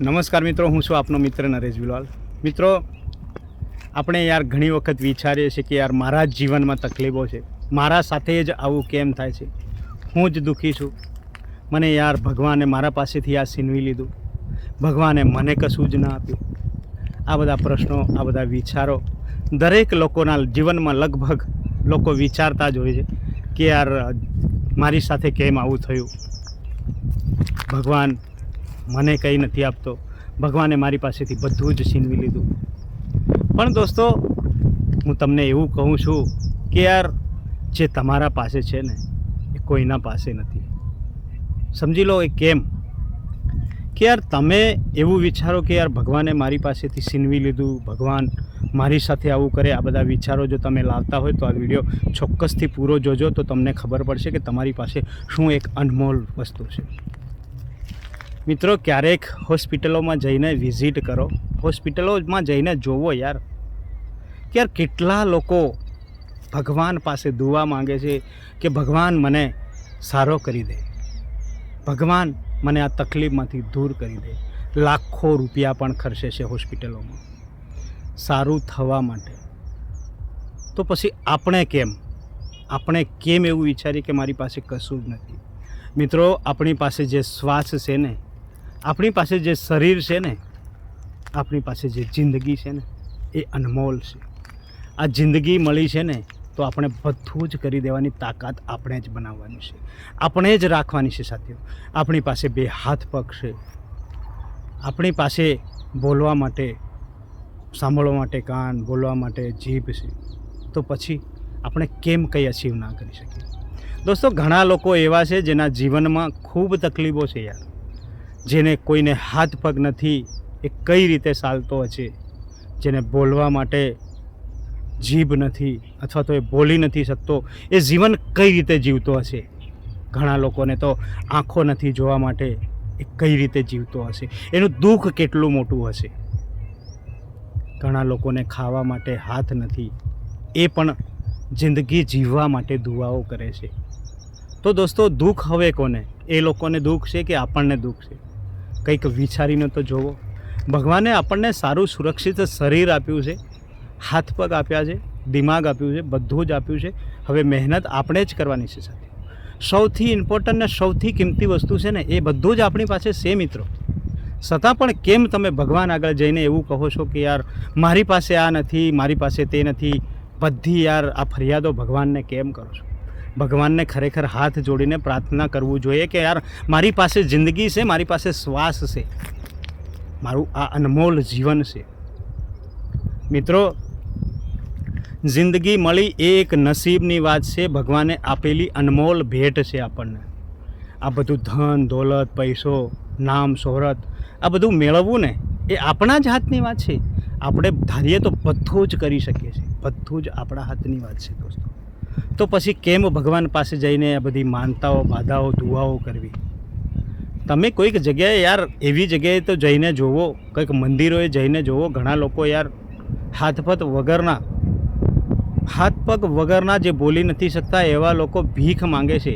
નમસ્કાર મિત્રો, હું છું આપનો મિત્ર નરેશ બિલવાલ। મિત્રો, આપણે યાર ઘણી વખત વિચારીએ છીએ કે યાર મારા જ જીવનમાં તકલીફો છે, મારા સાથે જ આવું કેમ થાય છે, હું જ દુઃખી છું, મને યાર ભગવાને મારા પાસેથી આ છીનવી લીધું, ભગવાને મને કશું જ ના આપ્યું। આ બધા પ્રશ્નો, આ બધા વિચારો દરેક લોકોના જીવનમાં લગભગ લોકો વિચારતા જ હોય છે કે યાર મારી સાથે કેમ આવું થયું, ભગવાન મને કંઈ નથી આપતો, ભગવાને મારી પાસેથી બધું જ છીનવી લીધું। પણ દોસ્તો, હું તમને એવું કહું છું કે યાર જે તમારા પાસે છે ને એ કોઈના પાસે નથી। સમજી લો એ કેમ કે યાર તમે એવું વિચારો કે યાર ભગવાને મારી પાસેથી છીનવી લીધું, ભગવાન મારી સાથે આવું કરે। આ બધા વિચારો જો તમે લાવતા હોય તો આ વિડીયો ચોક્કસથી પૂરો જોજો, તો તમને ખબર પડશે કે તમારી પાસે શું એક અનમોલ વસ્તુ છે। મિત્રો, ક્યારેક હોસ્પિટલોમાં જઈને વિઝિટ કરો, હોસ્પિટલોમાં જઈને જોવો યાર કે યાર કેટલા લોકો ભગવાન પાસે દુઆ માંગે છે કે ભગવાન મને સારો કરી દે, ભગવાન મને આ તકલીફમાંથી દૂર કરી દે। લાખો રૂપિયા પણ ખર્ચે છે હોસ્પિટલોમાં સારું થવા માટે। તો પછી આપણે કેમ એવું વિચારીએ કે મારી પાસે કશું જ નથી? મિત્રો, આપણી પાસે જે શ્વાસ છે ને, આપણી પાસે જે શરીર છે ને, આપણી પાસે જે જિંદગી છે ને એ અનમોલ છે। આ જિંદગી મળી છે ને તો આપણે બધું જ કરી દેવાની તાકાત આપણે જ બનાવવાની છે, આપણે જ રાખવાની છે સાથીઓ। આપણી પાસે બે હાથ પગ છે, આપણી પાસે બોલવા માટે, સાંભળવા માટે કાન, બોલવા માટે જીભ છે, તો પછી આપણે કેમ કંઈ અચીવ ના કરી શકીએ? દોસ્તો, ઘણા લોકો એવા છે જેના જીવનમાં ખૂબ તકલીફો છે યાર, જેને કોઈને હાથ પગ નથી, એ કઈ રીતે ચાલતો હશે? જેને બોલવા માટે જીભ નથી અથવા તો એ બોલી નથી શકતો, એ જીવન કઈ રીતે જીવતો હશે? ઘણા લોકોને તો આંખો નથી જોવા માટે, એ કઈ રીતે જીવતો હશે? એનું દુઃખ કેટલું મોટું હશે? ઘણા લોકોને ખાવા માટે હાથ નથી, એ પણ જિંદગી જીવવા માટે દુઆઓ કરે છે। તો દોસ્તો, દુઃખ હવે કોને? એ લોકોને દુઃખ છે કે આપણને દુઃખ છે? કંઈક વિચારીને તો જોવો। ભગવાને આપણને સારું સુરક્ષિત શરીર આપ્યું છે, હાથ પગ આપ્યા છે, દિમાગ આપ્યું છે, બધું જ આપ્યું છે। હવે મહેનત આપણે જ કરવાની છે સાથે। સૌથી ઇમ્પોર્ટન્ટ ને સૌથી કિંમતી વસ્તુ છે ને એ બધું જ આપણી પાસે છે મિત્રો। છતાં પણ કેમ તમે ભગવાન આગળ જઈને એવું કહો છો કે યાર મારી પાસે આ નથી, મારી પાસે તે નથી? બધી યાર આ ફરિયાદો ભગવાનને કેમ કરો છો? ભગવાનને ખરેખર હાથ જોડીને પ્રાર્થના કરવું જોઈએ કે યાર મારી પાસે જિંદગી છે, મારી પાસે શ્વાસ છે, મારું આ અનમોલ જીવન છે। મિત્રો, જિંદગી મળી એ એક નસીબની વાત છે, ભગવાને આપેલી અનમોલ ભેટ છે આપણને। આ બધું ધન દોલત, પૈસો, નામ શોહરત, આ બધું મેળવવું ને એ આપણા જ હાથની વાત છે। આપણે ધારીએ તો બધું જ કરી શકીએ છીએ, બધું જ આપણા હાથની વાત છે દોસ્તો। તો પછી કેમ ભગવાન પાસે જઈને આ બધી માનતાઓ, બાધાઓ, દુઆઓ કરવી? તમે કોઈક જગ્યાએ યાર એવી જગ્યાએ તો જઈને જોવો, કંઈક મંદિરોએ જઈને જોવો, ઘણા લોકો યાર હાથ પગ વગરના જે બોલી નથી શકતા એવા લોકો ભીખ માંગે છે,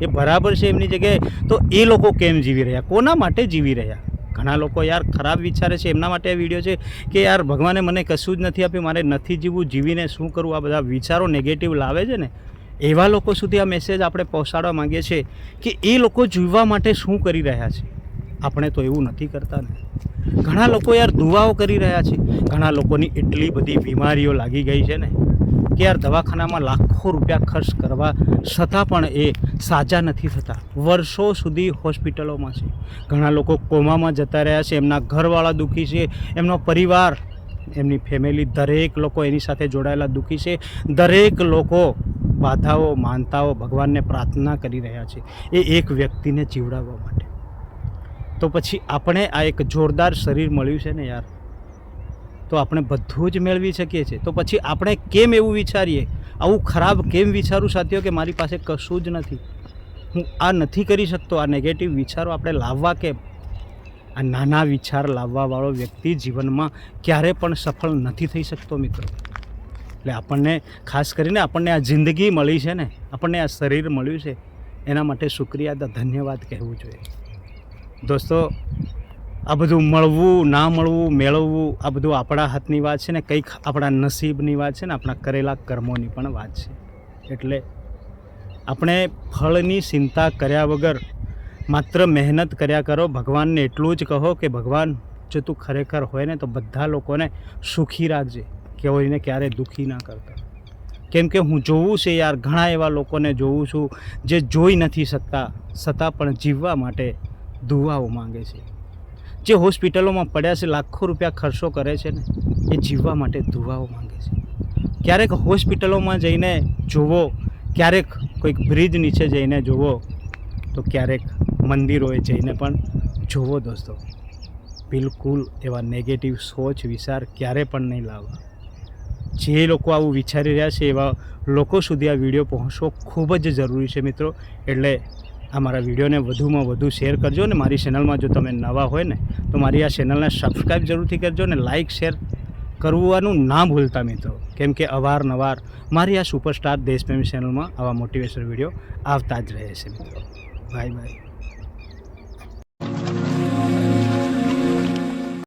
એ બરાબર છે એમની જગ્યાએ? તો એ લોકો કેમ જીવી રહ્યા? કોના માટે જીવી રહ્યા? ઘણા લોકો યાર ખરાબ વિચારે છે, એમના માટે આ વિડીયો છે કે યાર ભગવાને મને કશું જ નથી આપ્યું, મારે નથી જીવવું, જીવીને શું કરવું? આ બધા વિચારો નેગેટિવ લાવે છે ને, એવા લોકો સુધી આ મેસેજ આપણે પહોંચાડવા માંગીએ છીએ કે એ લોકો જીવવા માટે શું કરી રહ્યા છે। આપણે તો એવું નથી કરતા ને। ઘણા લોકો યાર દુઆઓ કરી રહ્યા છે, ઘણા લોકોની એટલી બધી બીમારીઓ લાગી ગઈ છે ને કે યાર દવાખાનામાં લાખો રૂપિયા ખર્ચ કરવા છતાં પણ એ સાજા નથી થતા, વર્ષો સુધી હોસ્પિટલોમાં છે। ઘણા લોકો કોમામાં જતા રહ્યા છે, એમના ઘરવાળા દુઃખી છે, એમનો પરિવાર, એમની ફેમિલી, દરેક લોકો એની સાથે જોડાયેલા દુઃખી છે। દરેક લોકો બાધાઓ, માનતાઓ, ભગવાનને પ્રાર્થના કરી રહ્યા છે એ એક વ્યક્તિને જીવડાવવા માટે। તો પછી આપણે આ એક જોરદાર શરીર મળ્યું છે ને યાર, તો આપણે બધું જ મેળવી શકીએ છીએ। તો પછી આપણે કેમ એવું વિચારીએ, આવું ખરાબ કેમ વિચારું સાથીઓ કે મારી પાસે કશું જ નથી, હું આ નથી કરી શકતો? આ નેગેટિવ વિચારો આપણે લાવવા કેમ? આ નાના વિચાર લાવવાવાળો વ્યક્તિ જીવનમાં ક્યારે પણ સફળ નથી થઈ શકતો મિત્રો। એટલે આપણને ખાસ કરીને આપણને આ જિંદગી મળી છે ને, આપણને આ શરીર મળ્યું છે, એના માટે શુક્રિયા, ધન્યવાદ કહેવું જોઈએ। દોસ્તો, આ બધું મળવું ના મળવું મેળવવું આ બધું આપણા હાથની વાત છે ને કંઈક આપણા નસીબની વાત છે ને આપણા કરેલા કર્મોની પણ વાત છે. એટલે આપણે ફળની ચિંતા કર્યા વગર માત્ર મહેનત કર્યા કરો. ભગવાનને એટલું જ કહો કે ભગવાન જો તું ખરેખર હોય ને તો બધા લોકોને સુખી રાખજે, કોઈને ક્યારે દુઃખી ના કરતા. કેમ કે હું જોઉં છે યાર, ઘણા એવા લોકોને જોઉં છું જે જોઈ નથી શકતા છતાં પણ જીવવા માટે દુઆઓ માંગે છે. જે હોસ્પિટલોમાં પડ્યા છે, લાખો રૂપિયા ખર્ચો કરે છે ને, એ જીવવા માટે દુઆઓ માંગે છે. ક્યારેક હોસ્પિટલોમાં જઈને જોવો, ક્યારેક કોઈક બ્રિજ નીચે જઈને જોવો, તો ક્યારેક મંદિરોએ જઈને પણ જોવો દોસ્તો. બિલકુલ એવા નેગેટિવ સોચ વિચાર ક્યારે પણ નહીં લાવવા. જે લોકો આવું વિચારી રહ્યા છે એવા લોકો સુધી આ વિડીયો પહોંચવો ખૂબ જ જરૂરી છે મિત્રો. એટલે આ મારા વિડીયોને વધુમાં વધુ શેર કરજો ને મારી ચેનલમાં જો તમે નવા હોય ને તો મારી આ ચેનલને સબસ્ક્રાઈબ જરૂરથી કરજો ને લાઇક શેર કરવાનું ના ભૂલતા મિત્રો. કેમ કે અવારનવાર મારી આ સુપરસ્ટાર દેશપ્રેમી ચેનલમાં આવા મોટિવેશનલ વિડીયો આવતા જ રહે છે મિત્રો. Bye bye.